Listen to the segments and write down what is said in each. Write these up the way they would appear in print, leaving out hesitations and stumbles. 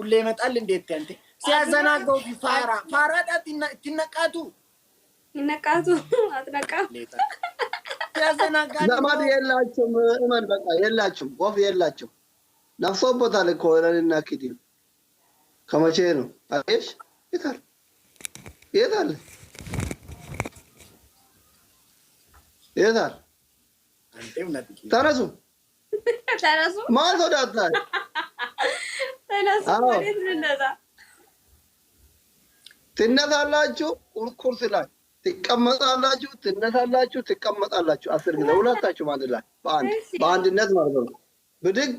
ሁሌ ይመጣል እንዴት አንተ ሲያዘናጋው ፋራ ዳት ይነቃቱ አትነቃ ሲያዘናጋ ዘመድ የላችሁም እመን በቃ የላችሁም ወፍ የላችሁ ነፍሶበታል እኮ ለኔና ኪዲ ከመቼ ነው አይሽ የታል አንተም ነጥቂ ተነሱ ማን ወዳታ ተነሱ ማለት እንደዛ ትነሳላችሁ ቁርቁርስ ላይ ትቀመጣላችሁ ትቀመጣላችሁ 10 ጊዜ ሁለታችሁ ማለት ላይ በአንድነት ማለት ነው ብድግ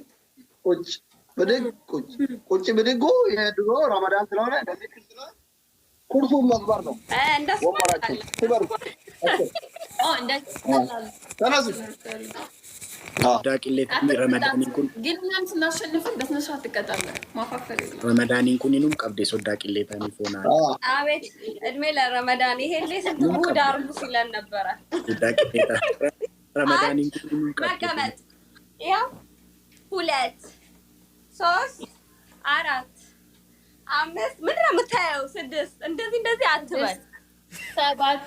ቁጭ ብድጉ የድሮ ረመዳን ስለሆነ እንደዚህ ስለሆነ ቁርሱ መግባር ነው እንደሱ ወማራችሁ ትበሩ ተነሱ ዳቂሌት ረመዳን ኩን ግን ምንም ስናሸንፈን በስነስርዓት ተቀጣጣለ ማፋፈል ረመዳን ኩንንም ቀብዴ ሶዳቂሌት አሚፎና አቤት እድሜ ለረመዳን ይሄ ለስንት ሙድ አርጉ ሲለን ነበር ዳቂሌት ረመዳን ኩንንም ቀብዴ ያው 2 3 4 5 ምን ነው የምታየው 6 እንደዚህ አትበል 7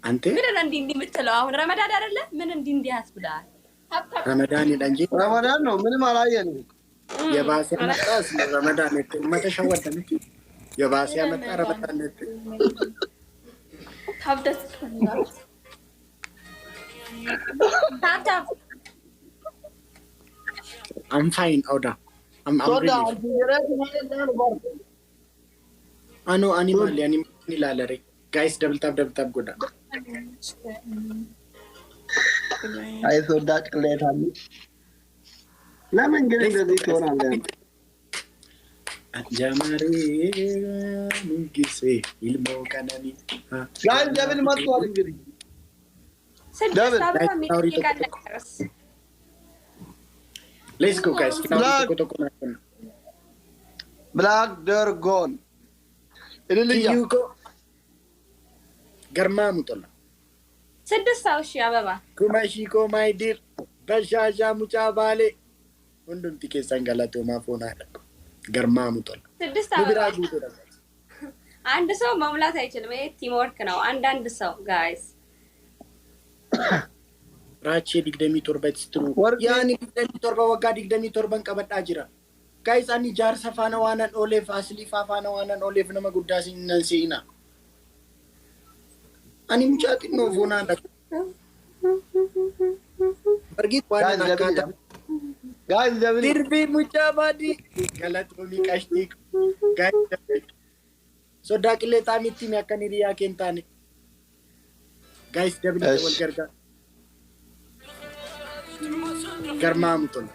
አንተ ምን እንዴ የምትለው አሁን ረመዳን አይደለ ምን እንዴ ያስብላል ረመዳን ይላንጂ ረመዳን ነው ምንም አላየንም የባሰ መጣስ ረመዳን መተሸወደን የባሰ መጣ ረመዳን ታብደስ ታታ I'm fine Oda I'm Ano animal nilalare guys double tap goda አይ ሶዳቅ ለታል ለምን ግን እንደዚህ ትሆናለህ አጃማሪ ሙጊሴ ኢልሞ ካናኒ ጋይ ደብል መጥቷል እንግዲህ Let's go guys. Black Dragon. You go. Garma mutola. ስድስታው እሺ አበባ ኩማሺኮ ማይ ዲር በሻሻ ሙጫ ባሌ ወንዱም ቲኬሳን ጋላቶ ማፎና ገርማ ሙቶላ ስድስታው አንድ ሰው መሙላት አይችልም ይሄ ቲም ወርክ ነው አንድ ሰው ጋይስ ራቼ ዲግደሚ ቶርበት ስትሩ ያኒ ዲግደሚ ቶርባ ወጋ ዲግደሚ ቶርበን ቀበጣ ጅራ ጋይስ አኒ ጃር ሰፋና ዋናን ኦሌፍ አስሊ ፋፋና ዋናን ኦሌፍ ነመ ጉዳሲ ነንሲና አኒ ሙጫቲ ነው ፎና ዳ በርጊት ዋና ናካታ ጋይስ ደብል ዲርቢ ሙጫ ባዲ ገላቶሚ ካሽቲክ ጋይስ ሶዳቅሌ ታሚቲ ሚያከኒ ሪያ ኬንታኒ ጋይስ ደብል ወልገርጋ ገርማምቶን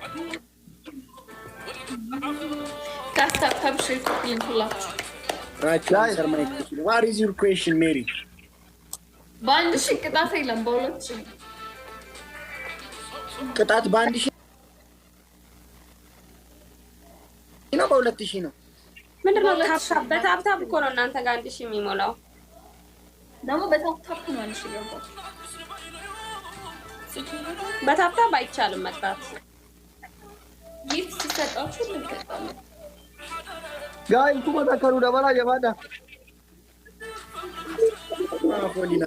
ካስታ ፐብሽት ይንኩላችሁ ራቹ ሰርማይ what is your question Mary ባንድ ሺህ ቅጣት የለም በሁለት ሺህ ቅጣት ባንድ ሺህ ነው በሁለት ሺህ ነው ምንድነው ታፕታፕ በታፕታፕ እኮ ነው እናንተ ጋር አንድ ሺህ የሚሞላው ደግሞ በታፕታፕ ነው አንድ ሺህ ገባ በታፕታፕ አይቻልም መቅጣት ጊፍት ሲሰጣችሁ ልንቀጣለን ጋይስ ኩማ ተከሩ ደበላ የባዳ ማፎሊና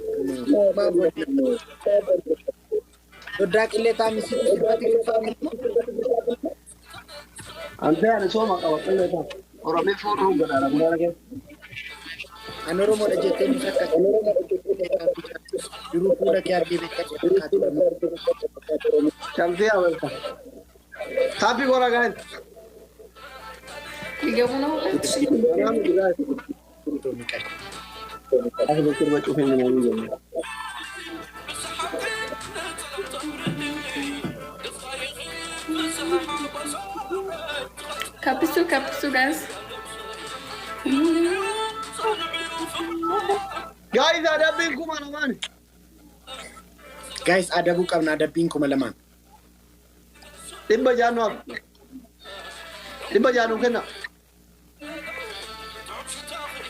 ሶዳቅሌ ታሚ ሲጥበት ይፋሚል አንተ ያለ ሰው ማቀበቀለታ ኦሮሜ ፎቶ ገዳራ ጉዳራገ አኖሮ ሞለጀቴ ሚፈከተ ግሩፕ ለክ ያርጌ በከተ ቻምፒ አወልታ ታፒ ጎራ ጋይስ ይገቡ ነው ሁለት ሺህ ቶሚቃይ አሁን በጩፌ ነው የሚለው ካፕሱ ጋይስ ጋይስ አዳብኝ ኩማ ነው ማን ጋይስ አደቡ ቀብና አደብኝ ኩማ ለማን ዲበጃኑ ከና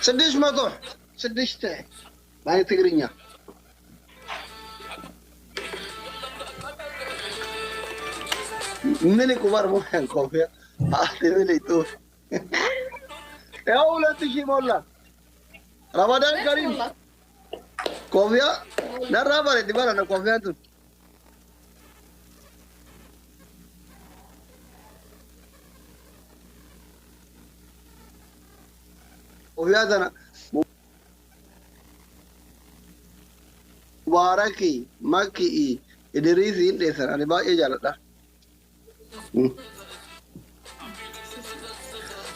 600 ባይ ትግርኛ ملك عمر مو كان كوفيا ملك تو يا ولد تجي مولا رمضان كريم كوفيا لا رابر دبر انا كوفيا تو كوفيا انا مباركي مكي ادريسي ديسن انا باقي جالتا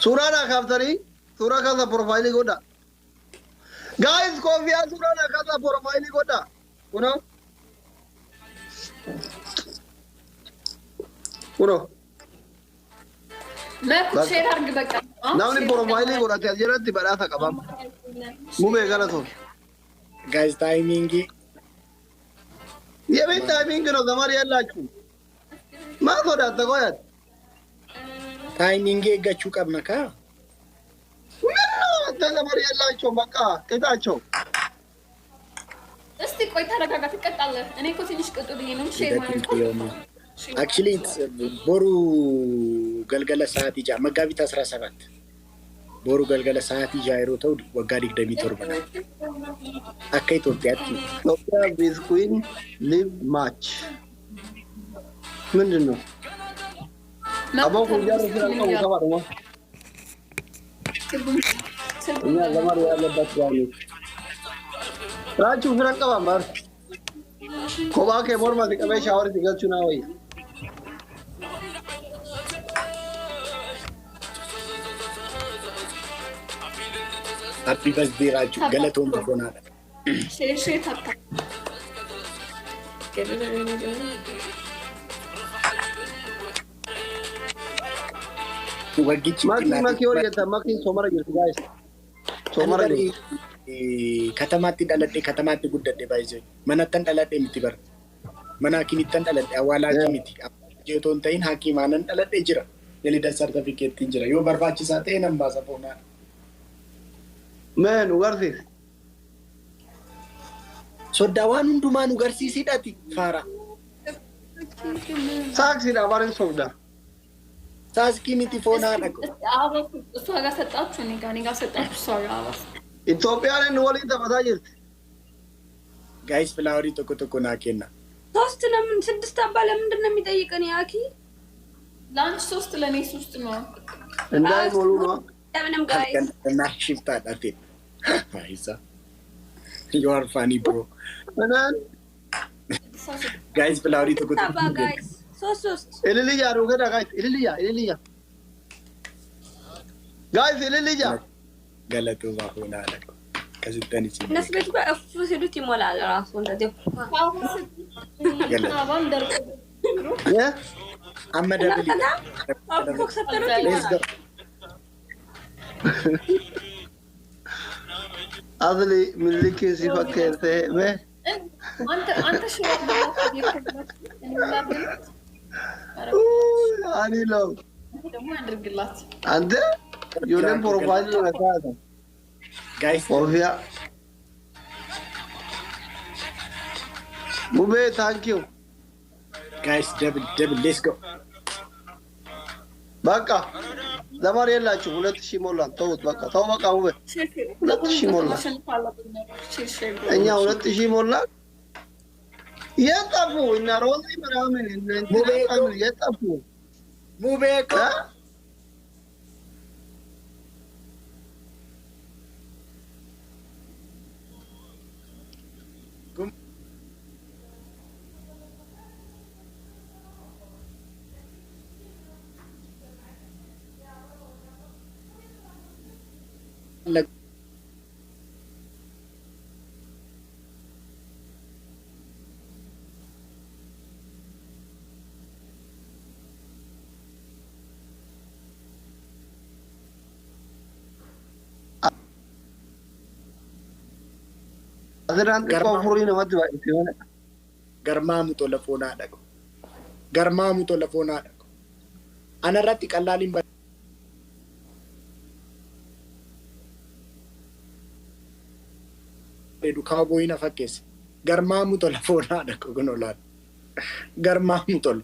سورانا كافتري سورا كذا بروفايلي غودا guys كوفيا سورانا كذا بروفايلي غودا كنو ما كنت شير هرج بقى ناوني بروفايلي غودا تجرت بلاتا كبام مو بيغلطو guys timing يا بنت تايمينج نو زمار يلا ما غودا تقويت timing eeggachuu qabna kaa زمار يلا بقى كتاچو እስቲ ቆይ ተረጋጋ ትቀጣለህ እኔ እኮ ትንሽ ቅጡ ብዬ ነው ሼር ማለት actually it's ቦሩ ገልገለ ሰዓት ይጃ መጋቢት 17 ቦሩ ገልገለ ሰዓት ይጃ ይሮተው ወጋዲ ደሚቶር በና አካ ኢትዮጵያት ኢትዮጵያ ዊዝ ኩዊን ሊቭ ማች ምንድነው አባው ኩንጃር ስለቀው ተባረው እኛ ዘመር ያለበት ያለ ራቹ ፍረቀባ ማር ኮባከ ሞርማ ተቀበ ሻወር ሲገልቹና ወይ happy birthday Rachu galaton bofona ሼር ታታ ወግጭ ማኪ ወርየታ ማኪ ሶመረ ይርት ጋይስ ሶመረ ከተማት ዳለደ ከተማት ጉደደ ባይዘ መነተን ዳለደ ምትበር መናኪኒተን ዳለደ አዋላጅ ምት ጀቶን ተይን ሐኪማንን ዳለደ ጅራ የሊዳ ሰርቲፊኬት ጅራ ዮ በርባቺ ሳቴ ነምባሰ ፖና men ugarsis sodawan hundumaan ugarsiisidhati faara saksi da barin sobda saski miti foonaa dhaqo እሷ ጋር ሰጣችሁ እኔ ጋር ሰጣችሁ እሷ ጋር አባስ ኢትዮጵያን ወሊ ተመሳጅት ጋይስ ፍላወሪ ቶኮ ናኬና ሶስት ለምን ስድስት አባ ለምንድን ነው የሚጠይቀን ያኪ ላንች ሶስት ለኔ ሶስት ነው እንዳይ ሞሉ ነው ለምንም ጋይስ እና ሽፍታ ዳቴ አይሳ you are funny bro manan guys ፍላወሪ ቶኮ አባ ጋይስ ሶስት eliliya rugada guys eliliya guys eliliya ገለቱ ባሆና አለቀ ከዝተን ይችላል እነሱ ቤት በእፍ ሲሉት ይሞላል ራሱ እንደዚህ አባን ደርቆ አመደብሊ አቦክስ ተጠሩት Asli miliki sifakete me አንተ ሼር ani lo ደግሞ አድርግላት ante yulen profile lo nakata guys Ovia Mube thank you guys double let's go በቃ ዘማር የላችሁ 2000 ሞላን ተውት በቃ ተው በቃ ሙቤ 2000 ሞላን እኛ 2000 ሞላን የጠፉ እና ሮዚ ምናምን እንትን የጠፉ ሙቤ እኮ Aziran kofuri na madwa isione garmaamu telefoonaa dhaqo anarratti qallaaliin bareedu kaawboyina fakkeesse garmaamu telefoonaa dhaqo kunolaan garmaamu tol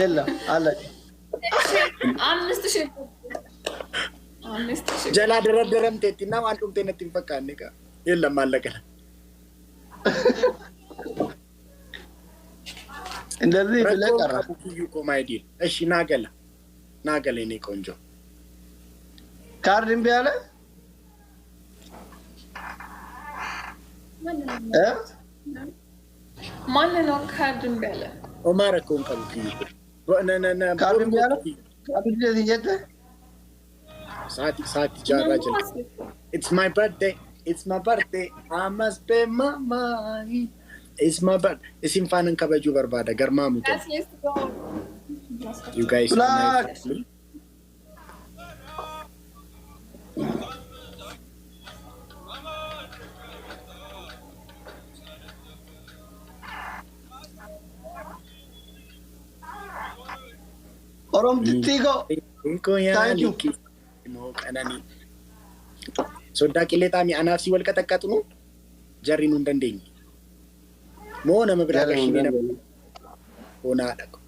የለም አለ ጀላ ደረደረም ቴቲና አንዱም ቴነት ይፈካል ነካ የለም አለቀ እንደዚህ ብለህ ቀረ ኮማይዲ እሺ ናገለ እኔ ቆንጆ ካርድ እምቢ አለ ማን ነው ካርድ እምቢ አለ ኦማር ኮን ቀልኩ ካርድ እምቢ አለ ካርድ ለዚህ Sati Rajal. It's my birthday. I must pay my money. It's my birthday. Isin fanan kabaju barbada garmamu. You guys are my family. Orom Tigo. Thank you. Kanani soda kileta mi anafsi wal katakatunu jarinu ndandeng mo na mabraga shine na ona dako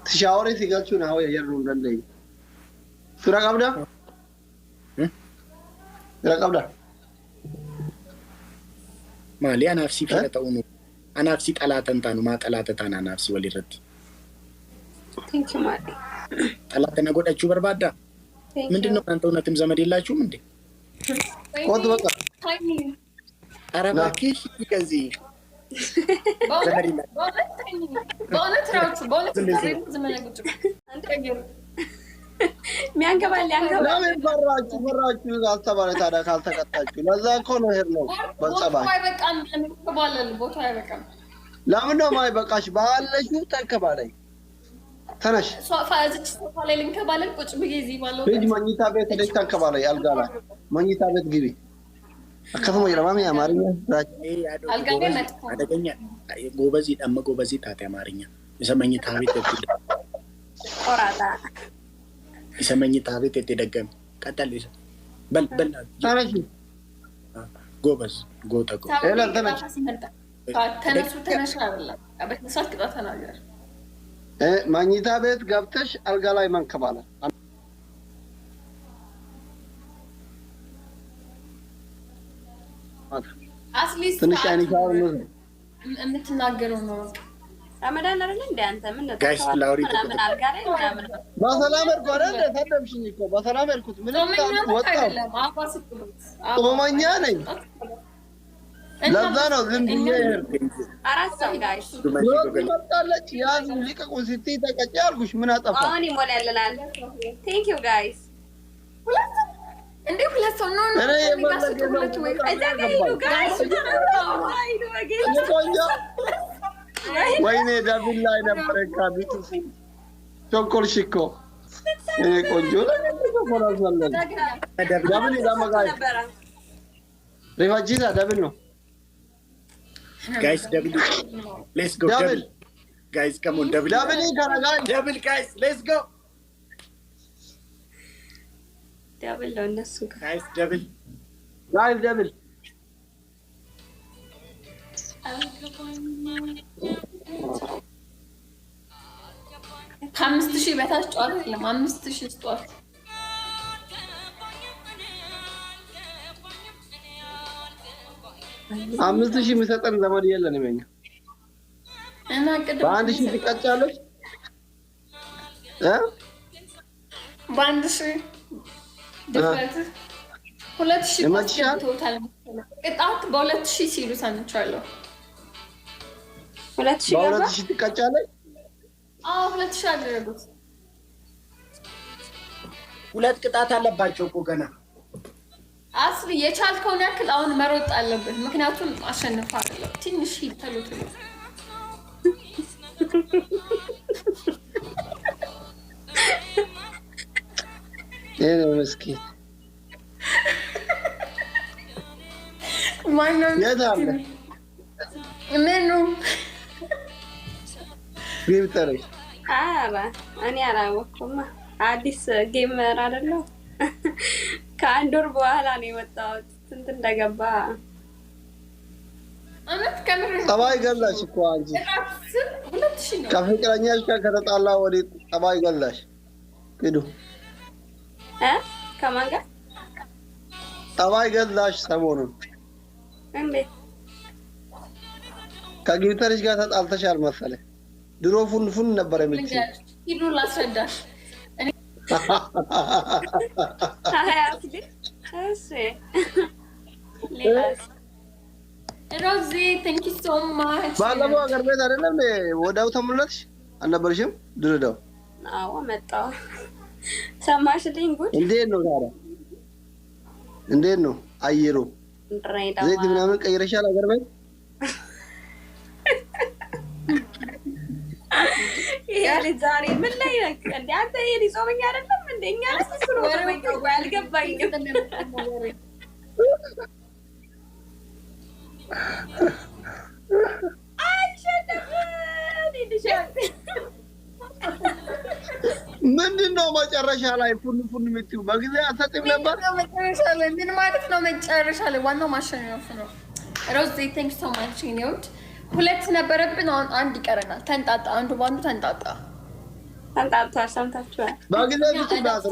shawari sigachu na hoya jarinu ndandeng sura kabda mali anafsi filata unu anafsi talatan tanu ma talatatan anafsi walirat Thank you Mali talatan godachu barbada ምንድነው አንተ እውነትም ዘመድ የላችሁም እንዴ ቆጥ በቃ አረባኪሽ ከዚህ በእውነት ለምን ፈራችሁ አልተባለ ታዲያ ካልተቀጣችሁ ለዛ እኮ ነው ሄድ ነው በጸባይ ለምን ነው የማይበቃሽ ባለሽው ተከባለኝ ተነሽ ሶፋዝች ሶፋ ላይ ልንከባለል ቁጭ ብዬ ባለው ልጅ መኝታ ቤት ላይ ተከባለኝ አልጋ ላይ መኝታ ቤት ግቢ አከፈሙ ይረማም ያማርኛ አልጋ ላይ መጣ አደገኛ ጎበዚ ታታ ያማርኛ የሰመኝታ ቤት ቆራጣ የሰመኝታ ቤት የተደገም ቀጠል በል ተነሽ ጎበዝ ጎተጎ ኤላ ተነሽ ተነሽ አይደለም አበት መስዋት ቅጣታ ነገር መኝታ ቤት ገብተሽ አልጋ ላይ መንከባለል አስሊ ትንሽ አይንሻው ነው የምትናገረው ነው ረመዳን አይደል እንዴ አንተ ምን ነው ጋይስ ላውሪ ምን አልጋ ላይ ምናምን በሰላም እርቆ አይደል ተደምሽኝ እኮ በሰላም እርኩት ምን ወጣው ጾመኛ ነኝ ለዛ ነው ዝም ብዬ አራት ሰው ጋይስ ወጣለች ያዝ ሊቀቁን ስትይ ተቀጭ አልኩሽ ምን አጠፋ አሁን ይሞላ ያለናል ቴንክ ዩ ጋይስ እንዴ ሁለት ሰው ነው እኔ የመለገ ነው እዛ ጋር ሂዱ ጋይስ ሂዱ በጌታ ወይኔ ዳብል ላይ ነበር ካቢቱ ቾኮልሽ እኮ እኔ ቆንጆ ነው ዳብል ይዛማጋይ ሪቫጂዛ ዳብል ነው guys double let's go double guys come on double guys let's go double ነው እነሱ guys double ከአምስት ሺህ በታች ጨዋታ የለም 5000 ስጧት 5000 የሚሰጠን ዘመድ የለንም እኛ እና ቅድም በአንድ ሺህ ትቀጫለች በአንድ ሺህ ድፍረት 2000 ቶታል ቅጣት በ2000 ሲሉ ሰምቻለሁ 2000 በ2000 ትቀጫለች 2000 አደረጉት ሁለት ቅጣት አለባቸው እኮ ገና አስሊ የቻልከውን ያክል አሁን መሮጥ አለበት ምክንያቱም አሸንፋ አይደለም ትንሽ ይተሉት እኔ መስኪን ማነው የታለ ምኑ ቢብተሪ አባ እኔ አላወኩም አዲስ ጌመር አይደለም ከአንድ ወር በኋላ ነው የመጣሁት ስንት እንደገባ አመት ከምር ጠባይ ገላሽ እኮ አንቺ ከፍቅረኛሽ ጋር ከተጣላ ወዲህ ጠባይ ገላሽ ሂዱ ከማን ጋር ጠባይ ገላሽ ሰሞኑን እንዴት ከጊፍተርሽ ጋር ተጣልተሻል መሰለኝ ድሮ ፉን ነበር የምትይ ሂዱ ላስረዳሽ አያስሊ እሺ ሌላስ ሮዚ thank you so much ባለፈው አገር ቤት አይደለም ወዳው ተመለስሽ አልነበርሽም ድረዳው አዎ መጣሁ ሰማሽልኝ ጉድ እንዴት ነው ታዲያ እንዴት ነው አየሩ ዘይት ምናምን ቀይረሻል አገር ቤት ያለ ዛሬ ምን ላይ ነክ እንዴ አንተ የሊጾመኛ አይደለም እንደኛ ለስሩ ነው ያልገባኝም ምንድነው መጨረሻ ላይ ፉን የምትይው በጊዜ አትሰጥም ነበር መጨረሻ ላይ ምን ማለት ነው መጨረሻ ላይ ዋናው ማሸነፍ ነው ሮዚ thank you so much ኒውት ሁለት ነበረብን አንድ ይቀረናል ተንጣጣ አንዱ ባንዱ ተንጣጣ ሰምታችኋል በጊዜ ትጥዳት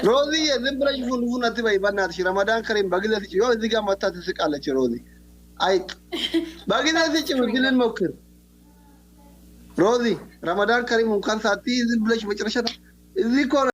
ሮዚ ዝም ብለሽ ፉን አትበይ በእናትሽ ረመዳን ከሪም በጊዜ ትጭ ይኸው እዚህ ጋር መታ ትስቃለች ሮዚ አይጥ በጊዜ ትጭ ብለን ሞክር ሮዚ ረመዳን ከሪም እንኳን ሳትይ ዝም ብለሽ መጨረሻ እዚህ እኮ